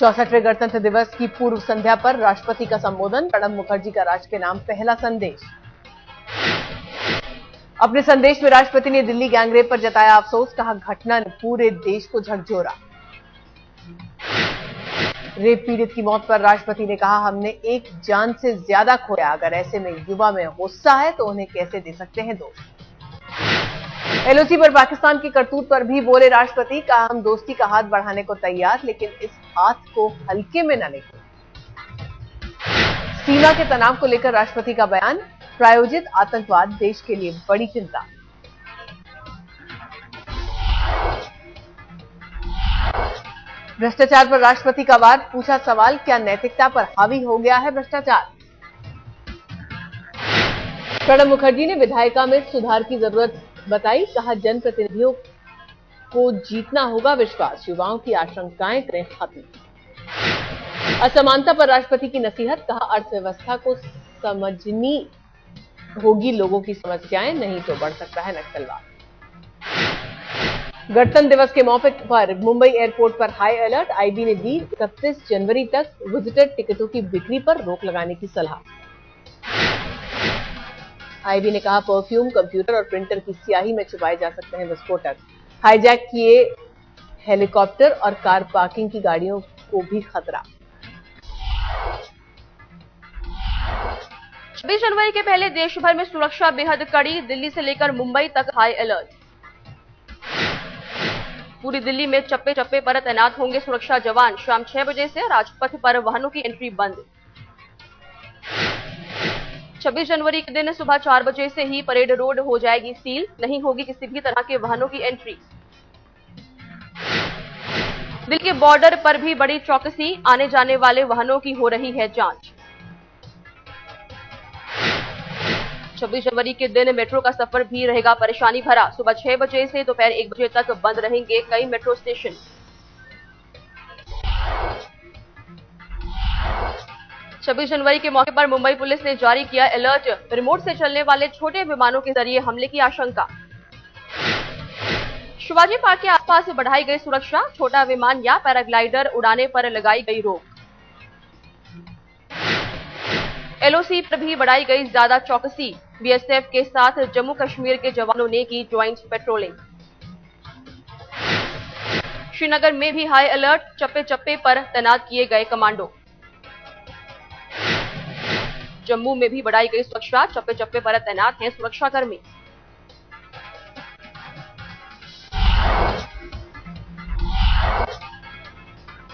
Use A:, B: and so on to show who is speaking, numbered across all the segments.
A: 64वें गणतंत्र दिवस की पूर्व संध्या पर राष्ट्रपति का संबोधन, प्रणब मुखर्जी का राष्ट्र के नाम पहला संदेश। अपने संदेश में राष्ट्रपति ने दिल्ली गैंगरेप पर जताया अफसोस, कहा घटना ने पूरे देश को झकझोरा। रेप पीड़ित की मौत पर राष्ट्रपति ने कहा, हमने एक जान से ज्यादा खोया, अगर ऐसे में युवा में गुस्सा है तो उन्हें कैसे दे सकते हैं दोष। एलओसी पर पाकिस्तान की करतूत पर भी बोले राष्ट्रपति, कहा हम दोस्ती का हाथ बढ़ाने को तैयार, लेकिन इस हाथ को हल्के में न लें। सीमा के तनाव को लेकर राष्ट्रपति का बयान, प्रायोजित आतंकवाद देश के लिए बड़ी चिंता। भ्रष्टाचार पर राष्ट्रपति का वार, पूछा सवाल, क्या नैतिकता पर हावी हो गया है भ्रष्टाचार। प्रणब मुखर्जी ने विधायिका में सुधार की जरूरत बताई, कहा जनप्रतिनिधियों को जीतना होगा विश्वास, युवाओं की आशंकाएं करें खत्म। असमानता पर राष्ट्रपति की नसीहत, कहा अर्थव्यवस्था को समझनी होगी लोगों की समस्याएं, नहीं तो बढ़ सकता है नक्सलवाद। गणतंत्र दिवस के मौके पर मुंबई एयरपोर्ट पर हाई अलर्ट, आईबी ने दी 31 जनवरी तक विजिटर टिकटों की बिक्री पर रोक लगाने की सलाह। आईबी ने कहा परफ्यूम, कंप्यूटर और प्रिंटर की स्याही में छुपाए जा सकते हैं विस्फोटक। हाईजैक किए हेलीकॉप्टर और कार पार्किंग की गाड़ियों को भी खतरा।
B: 26 जनवरी के पहले देश भर में सुरक्षा बेहद कड़ी, दिल्ली से लेकर मुंबई तक हाई अलर्ट। पूरी दिल्ली में चप्पे चप्पे पर तैनात होंगे सुरक्षा जवान, शाम 6 बजे से राजपथ पर वाहनों की एंट्री बंद। 26 जनवरी के दिन सुबह 4 बजे से ही परेड रोड हो जाएगी सील, नहीं होगी किसी भी तरह के वाहनों की एंट्री। दिल्ली के बॉर्डर पर भी बड़ी चौकसी, आने जाने वाले वाहनों की हो रही है जांच। 26 जनवरी के दिन मेट्रो का सफर भी रहेगा परेशानी भरा, सुबह 6 बजे से दोपहर 1 बजे तक बंद रहेंगे कई मेट्रो स्टेशन। छब्बीस जनवरी के मौके पर मुंबई पुलिस ने जारी किया अलर्ट, रिमोट से चलने वाले छोटे विमानों के जरिए हमले की आशंका। शिवाजी पार्क के आसपास बढ़ाई गई सुरक्षा, छोटा विमान या पैराग्लाइडर उड़ाने पर लगाई गई रोक। एलओसी पर भी बढ़ाई गई ज्यादा चौकसी, बीएसएफ के साथ जम्मू कश्मीर के जवानों ने की ज्वाइंट पेट्रोलिंग। श्रीनगर में भी हाई अलर्ट, चप्पे चप्पे पर तैनात किए गए कमांडो। जम्मू में भी बढ़ाई गई सुरक्षा, चप्पे चप्पे पर तैनात हैं सुरक्षाकर्मी।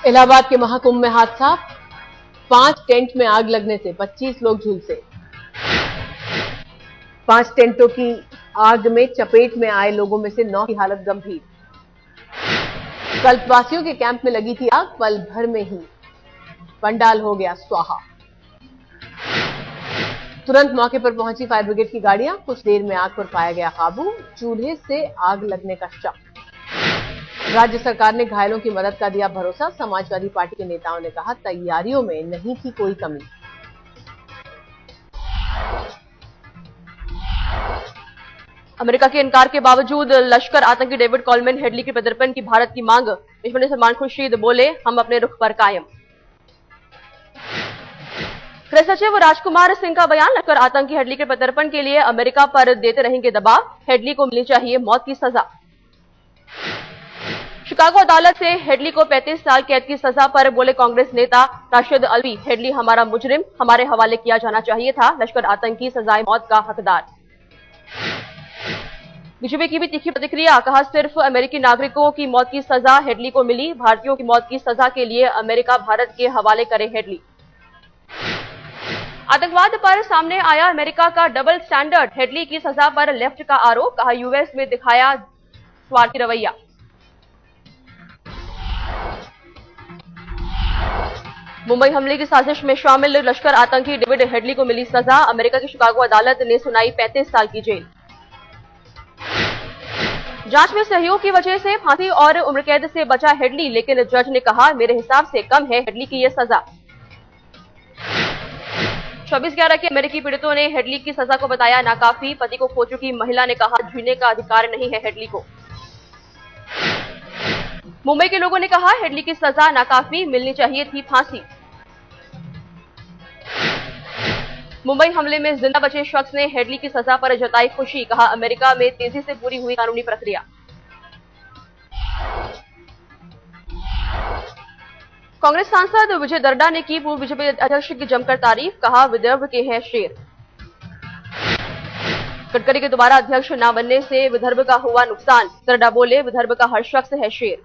A: इलाहाबाद के महाकुंभ में हादसा, 5 टेंट में आग लगने से 25 लोग झुलसे। 5 टेंटों की आग में चपेट में आए लोगों में से 9 की हालत गंभीर। कल्पवासियों के कैंप में लगी थी आग, पल भर में ही पंडाल हो गया स्वाहा। तुरंत मौके पर पहुंची फायर ब्रिगेड की गाड़ियां, कुछ देर में आग पर पाया गया काबू, चूल्हे से आग लगने का शक। राज्य सरकार ने घायलों की मदद का दिया भरोसा, समाजवादी पार्टी के नेताओं ने कहा तैयारियों में नहीं थी कोई कमी।
B: अमेरिका के इनकार के बावजूद लश्कर आतंकी डेविड कॉलमैन हेडली के प्रत्यर्पण की भारत की मांग, विश्व ने सलमान खुर्शीद बोले हम अपने रुख पर कायम। गृह सचिव राजकुमार सिंह का बयान, लश्कर आतंकी हेडली के प्रत्यर्पण के लिए अमेरिका पर देते रहेंगे दबाव, हेडली को मिलनी चाहिए मौत की सजा। शिकागो अदालत से हेडली को 35 साल कैद की सजा पर बोले कांग्रेस नेता राशिद अल्वी, हेडली हमारा मुजरिम, हमारे हवाले किया जाना चाहिए था, लश्कर आतंकी सजाए मौत का हकदार। बीजेपी की भी तीखी प्रतिक्रिया, कहा सिर्फ अमेरिकी नागरिकों की मौत की सजा हेडली को मिली, भारतीयों की मौत की सजा के लिए अमेरिका भारत के हवाले करे हेडली। आतंकवाद पर सामने आया अमेरिका का डबल स्टैंडर्ड, हेडली की सजा पर लेफ्ट का आरोप, कहा यूएस में दिखाया स्वार्थी रवैया। मुंबई हमले की साजिश में शामिल लश्कर आतंकी डेविड हेडली को मिली सजा, अमेरिका की शिकागो अदालत ने सुनाई 35 साल की जेल। जांच में सहयोग की वजह से फांसी और उम्रकैद से बचा हेडली, लेकिन जज ने कहा मेरे हिसाब से कम है हेडली की यह सजा। 26/11 के अमेरिकी पीड़ितों ने हेडली की सजा को बताया नाकाफी, पति को खो चुकी महिला ने कहा जीने का अधिकार नहीं है हेडली को। मुंबई के लोगों ने कहा हेडली की सजा नाकाफी, मिलनी चाहिए थी फांसी। मुंबई हमले में जिंदा बचे शख्स ने हेडली की सजा पर जताई खुशी, कहा अमेरिका में तेजी से पूरी हुई कानूनी प्रक्रिया। कांग्रेस सांसद विजय दर्डा ने की पूर्व बीजेपी अध्यक्ष की जमकर तारीफ, कहा विदर्भ के हैं शेर। गडकरी के दोबारा अध्यक्ष न बनने से विदर्भ का हुआ नुकसान, दर्डा बोले विदर्भ का हर शख्स है शेर।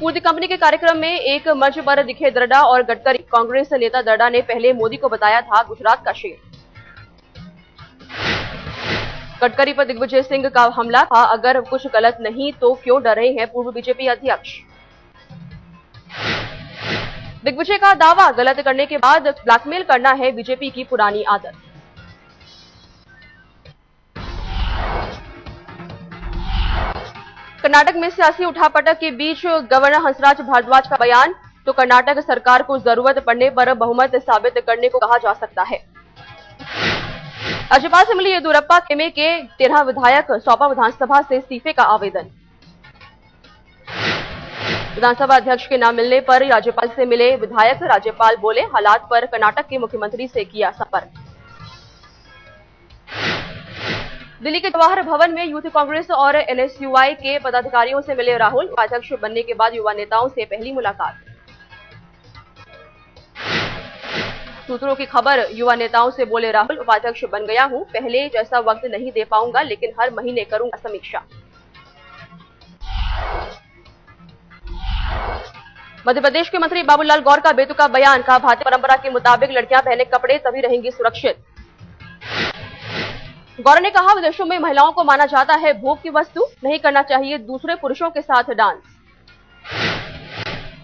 B: पूर्ति कंपनी के कार्यक्रम में एक मंच पर दिखे दर्डा और गडकरी, कांग्रेस नेता दर्डा ने पहले मोदी को बताया था गुजरात का शेर। गडकरी पर दिग्विजय सिंह का हमला, कहा अगर कुछ गलत नहीं तो क्यों डर रहे हैं पूर्व बीजेपी अध्यक्ष। दिग्विजय का दावा, गलत करने के बाद ब्लैकमेल करना है बीजेपी की पुरानी आदत। कर्नाटक में सियासी उठापटक के बीच गवर्नर हंसराज भारद्वाज का बयान, तो कर्नाटक सरकार को जरूरत पड़ने पर बहुमत साबित करने को कहा जा सकता है। राज्यपाल से मिले येदियुरप्पा, खेमे के 13 विधायक, सौंपा विधानसभा से इस्तीफे का आवेदन। विधानसभा अध्यक्ष के न मिलने पर राज्यपाल से मिले विधायक, राज्यपाल बोले हालात पर कर्नाटक के मुख्यमंत्री से किया संपर्क। दिल्ली के जवाहर भवन में यूथ कांग्रेस और एनएसयूआई के पदाधिकारियों से मिले राहुल, उपाध्यक्ष बनने के बाद युवा नेताओं से पहली मुलाकात। सूत्रों की खबर, युवा नेताओं से बोले राहुल, उपाध्यक्ष बन गया हूं, पहले जैसा वक्त नहीं दे पाऊंगा लेकिन हर महीने करूंगा समीक्षा। मध्य प्रदेश के मंत्री बाबूलाल गौर का बेतुका बयान, कहा भारतीय परंपरा के मुताबिक लड़कियां पहने कपड़े तभी रहेंगी सुरक्षित। गौर ने कहा विदेशों में महिलाओं को माना जाता है भोग की वस्तु, नहीं करना चाहिए दूसरे पुरुषों के साथ डांस।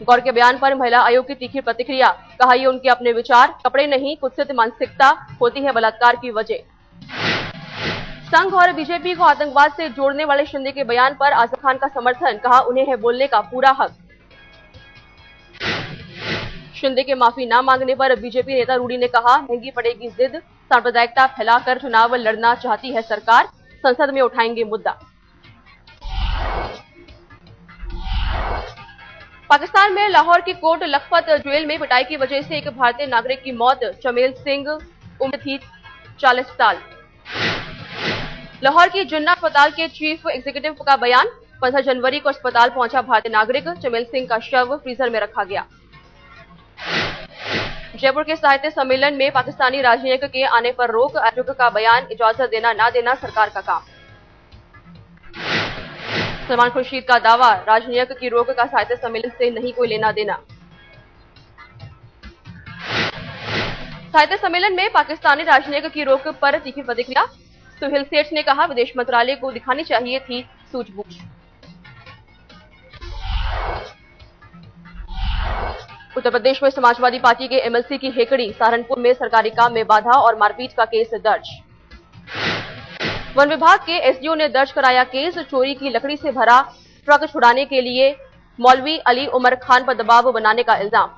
B: गौर के बयान पर महिला आयोग की तीखी प्रतिक्रिया, कहा ये उनके अपने विचार, कपड़े नहीं कुत्सित मानसिकता होती है बलात्कार की वजह। संघ और बीजेपी को आतंकवाद से जोड़ने वाले शिंदे के बयान पर आजम खान का समर्थन, कहा उन्हें है बोलने का पूरा हक। शिंदे के माफी न मांगने पर बीजेपी नेता रूडी ने कहा महंगी पड़ेगी जिद, सांप्रदायिकता फैलाकर चुनाव लड़ना चाहती है सरकार, संसद में उठाएंगे मुद्दा। पाकिस्तान में लाहौर की कोट लखपत जेल में पिटाई की वजह से एक भारतीय नागरिक की मौत, चमेल सिंह उम्र थी 40 साल। लाहौर की जिन्ना अस्पताल के चीफ एग्जीक्यूटिव का बयान, 15 जनवरी को अस्पताल पहुंचा भारतीय नागरिक, चमेल सिंह का शव फ्रीजर में रखा गया। जयपुर के साहित्य सम्मेलन में पाकिस्तानी राजनयिक के आने पर रोक, आयोग का बयान, इजाजत देना ना देना सरकार का काम। सलमान खुर्शीद का दावा, राजनयिक की रोक का साहित्य सम्मेलन से नहीं कोई लेना देना। साहित्य सम्मेलन में पाकिस्तानी राजनयिक की रोक पर तीखी प्रतिक्रिया, सुहेल सेठ ने कहा विदेश मंत्रालय को दिखानी चाहिए थी सूझबूझ। उत्तर प्रदेश में समाजवादी पार्टी के एमएलसी की हेकड़ी, सहारनपुर में सरकारी काम में बाधा और मारपीट का केस दर्ज। वन विभाग के एसडीओ ने दर्ज कराया केस, चोरी की लकड़ी से भरा ट्रक छुड़ाने के लिए मौलवी अली उमर खान पर दबाव बनाने का इल्जाम।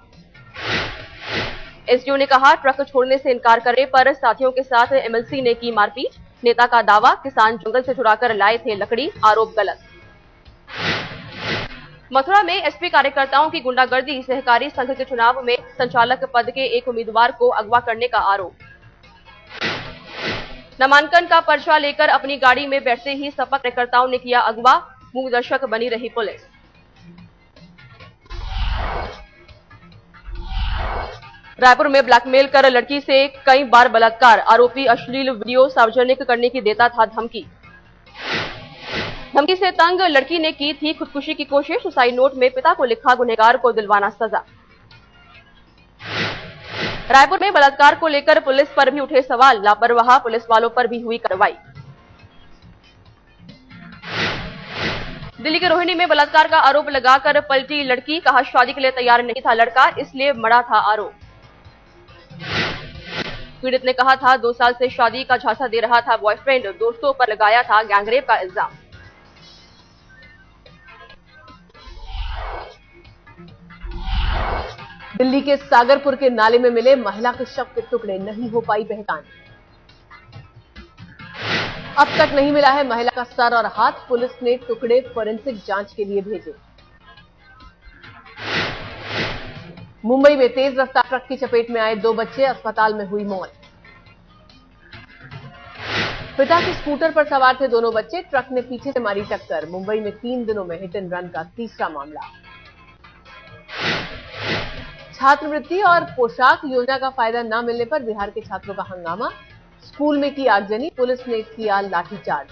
B: एसडीओ ने कहा ट्रक छोड़ने से इनकार करने पर साथियों के साथ एमएलसी ने की मारपीट, नेता का दावा किसान जंगल से चुराकर लाए थे लकड़ी, आरोप गलत। मथुरा में एसपी कार्यकर्ताओं की गुंडागर्दी, सहकारी संघ के चुनाव में संचालक पद के एक उम्मीदवार को अगवा करने का आरोप। नामांकन का पर्चा लेकर अपनी गाड़ी में बैठते ही सपा कार्यकर्ताओं ने किया अगवा, मूक दर्शक बनी रही पुलिस। रायपुर में ब्लैकमेल कर लड़की से कई बार बलात्कार, आरोपी अश्लील वीडियो सार्वजनिक करने की देता था धमकी। धमकी से तंग लड़की ने की थी खुदकुशी की कोशिश, सुसाइड नोट में पिता को लिखा गुनहगार को दिलवाना सजा। रायपुर में बलात्कार को लेकर पुलिस पर भी उठे सवाल, लापरवाह पुलिस वालों पर भी हुई कार्रवाई। दिल्ली के रोहिणी में बलात्कार का आरोप लगाकर पलटी लड़की, कहा शादी के लिए तैयार नहीं था लड़का इसलिए मरा था आरोप। पीड़ित ने कहा था 2 साल से शादी का झांसा दे रहा था बॉयफ्रेंड, दोस्तों पर लगाया था गैंगरेप का इल्जाम।
A: दिल्ली के सागरपुर के नाले में मिले महिला के शव के टुकड़े, नहीं हो पाई पहचान। अब तक नहीं मिला है महिला का सर और हाथ, पुलिस ने टुकड़े फोरेंसिक जांच के लिए भेजे। मुंबई में तेज रफ्तार ट्रक की चपेट में आए 2 बच्चे, अस्पताल में हुई मौत। पिता के स्कूटर पर सवार थे दोनों बच्चे, ट्रक ने पीछे से मारी टक्कर। मुंबई में 3 दिनों में हिट एंड रन का तीसरा मामला। छात्रवृत्ति और पोशाक योजना का फायदा न मिलने पर बिहार के छात्रों का हंगामा, स्कूल में की आगजनी, पुलिस ने किया लाठीचार्ज।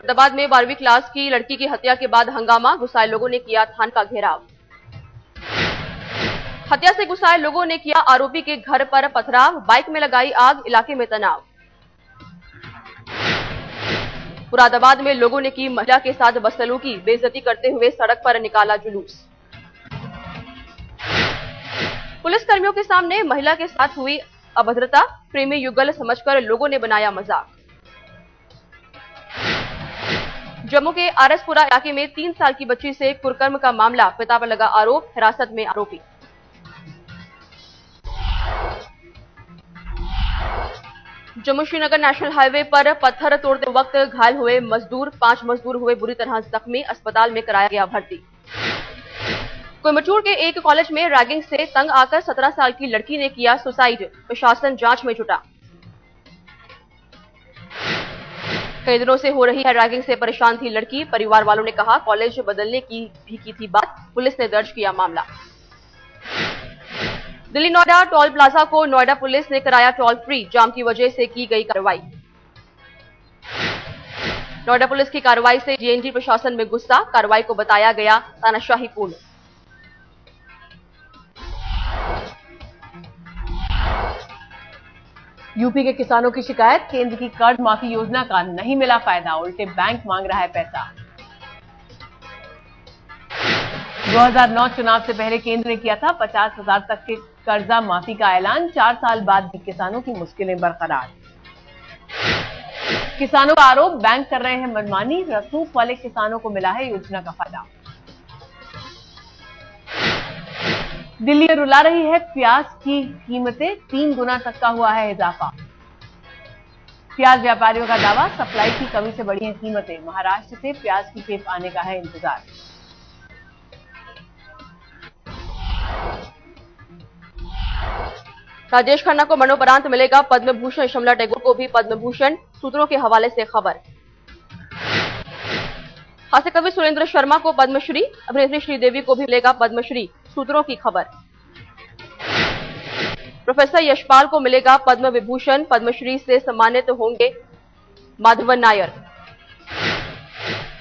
B: फरीदाबाद में 12वीं क्लास की लड़की की हत्या के बाद हंगामा, गुस्साए लोगों ने किया थाने का घेराव। हत्या से गुस्साए लोगों ने किया आरोपी के घर पर पथराव, बाइक में लगाई आग, इलाके में तनाव। मुरादाबाद में लोगों ने की महिला के साथ बदसलूकी, बेइज्जती करते हुए सड़क पर निकाला जुलूस। पुलिसकर्मियों के सामने महिला के साथ हुई अभद्रता, प्रेमी युगल समझकर लोगों ने बनाया मजाक। जम्मू के आरएसपुरा इलाके में 3 साल की बच्ची से कुकर्म का मामला, पिता पर लगा आरोप, हिरासत में आरोपी। जम्मू श्रीनगर नेशनल हाईवे पर पत्थर तोड़ते वक्त घायल हुए मजदूर, 5 मजदूर हुए बुरी तरह जख्मी, अस्पताल में कराया गया भर्ती। कोयम्बटूर के एक कॉलेज में रैगिंग से तंग आकर 17 साल की लड़की ने किया सुसाइड, प्रशासन जांच में जुटा। कई दिनों से हो रही है रैगिंग से परेशान थी लड़की, परिवार वालों ने कहा कॉलेज बदलने की भी की थी बात, पुलिस ने दर्ज किया मामला। दिल्ली नोएडा टोल प्लाजा को नोएडा पुलिस ने कराया टोल फ्री, जाम की वजह से की गई कार्रवाई। नोएडा पुलिस की कार्रवाई से जीएनडी प्रशासन में गुस्सा, कार्रवाई को बताया गया तानाशाहीपूर्ण।
A: यूपी के किसानों की शिकायत, केंद्र की कर्ज माफी योजना का नहीं मिला फायदा, उल्टे बैंक मांग रहा है पैसा। 2009 चुनाव से पहले केंद्र ने किया था 50,000 तक के कर्जा माफी का ऐलान, 4 साल बाद भी किसानों की मुश्किलें बरकरार। किसानों का आरोप, बैंक कर रहे हैं मनमानी, रसूख वाले किसानों को मिला है योजना का फायदा। दिल्ली में रुला रही है प्याज की कीमतें, 3 गुना तक का हुआ है इजाफा। प्याज व्यापारियों का दावा, सप्लाई की कमी से बढ़ी हैं कीमतें, महाराष्ट्र से प्याज की खेप आने का है इंतजार।
B: राजेश खन्ना को मरणोपरांत मिलेगा पद्म भूषण, शमला टैगोर को भी पद्म भूषण, सूत्रों के हवाले से खबर। हास्य कवि सुरेंद्र शर्मा को पद्मश्री, अभिनेत्री श्रीदेवी को भी मिलेगा पद्मश्री, सूत्रों की खबर। प्रोफेसर यशपाल को मिलेगा पद्म विभूषण, पद्मश्री से सम्मानित होंगे माधवन नायर।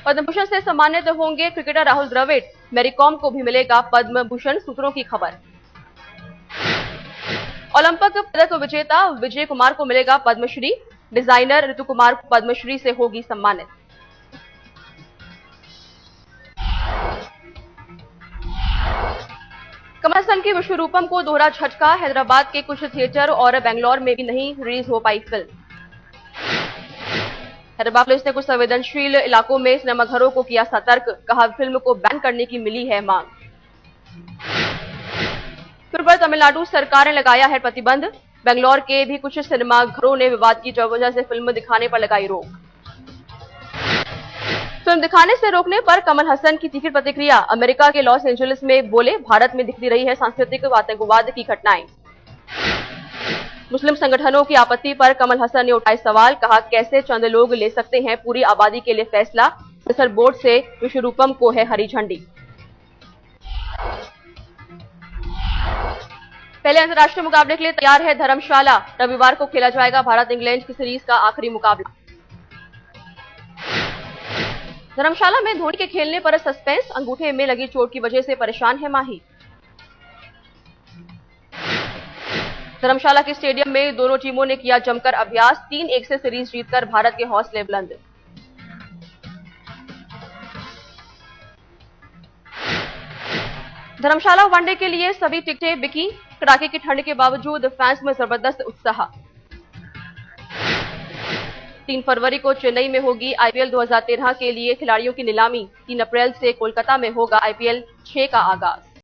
B: पद्म भूषण से सम्मानित होंगे क्रिकेटर राहुल द्रविड़, मैरीकॉम को भी मिलेगा पद्म भूषण, सूत्रों की खबर। ओलंपिक पदक विजेता विजय कुमार को मिलेगा पद्मश्री, डिजाइनर ऋतु कुमार को पद्मश्री से होगी सम्मानित। कमल हसन की विश्वरूपम को दोहरा झटका, हैदराबाद के कुछ थिएटर और बेंगलोर में भी नहीं रिलीज हो पाई फिल्म। हैदराबाद पुलिस ने कुछ संवेदनशील इलाकों में सिनेमाघरों को किया सतर्क, कहा फिल्म को बैन करने की मिली है मांग। फिर पर तमिलनाडु सरकार ने लगाया है प्रतिबंध, बेंगलोर के भी कुछ सिनेमाघरों ने विवाद की वजह से फिल्म दिखाने पर लगाई रोक। फिल्म दिखाने से रोकने पर कमल हसन की तीखी प्रतिक्रिया, अमेरिका के लॉस एंजलिस में बोले भारत में दिखती रही है सांस्कृतिक आतंकवाद की घटनाएं। मुस्लिम संगठनों की आपत्ति पर कमल हसन ने उठाए सवाल, कहा कैसे चंद लोग ले सकते हैं पूरी आबादी के लिए फैसला, सेंसर बोर्ड से विश्वरूपम को है हरी झंडी। पहले अंतर्राष्ट्रीय मुकाबले के लिए तैयार है धर्मशाला, रविवार को खेला जाएगा भारत इंग्लैंड की सीरीज का आखिरी मुकाबला। धर्मशाला में धोनी के खेलने पर सस्पेंस, अंगूठे में लगी चोट की वजह से परेशान है माही। धर्मशाला के स्टेडियम में दोनों टीमों ने किया जमकर अभ्यास, 3-1 से सीरीज जीतकर भारत के हौसले बुलंद। धर्मशाला वनडे के लिए सभी टिकटें बिकी, कड़ाके की ठंड के बावजूद फैंस में जबरदस्त उत्साह। 3 फरवरी को चेन्नई में होगी आईपीएल 2013 के लिए खिलाड़ियों की नीलामी, 3 अप्रैल से कोलकाता में होगा आईपीएल 6 का आगाज।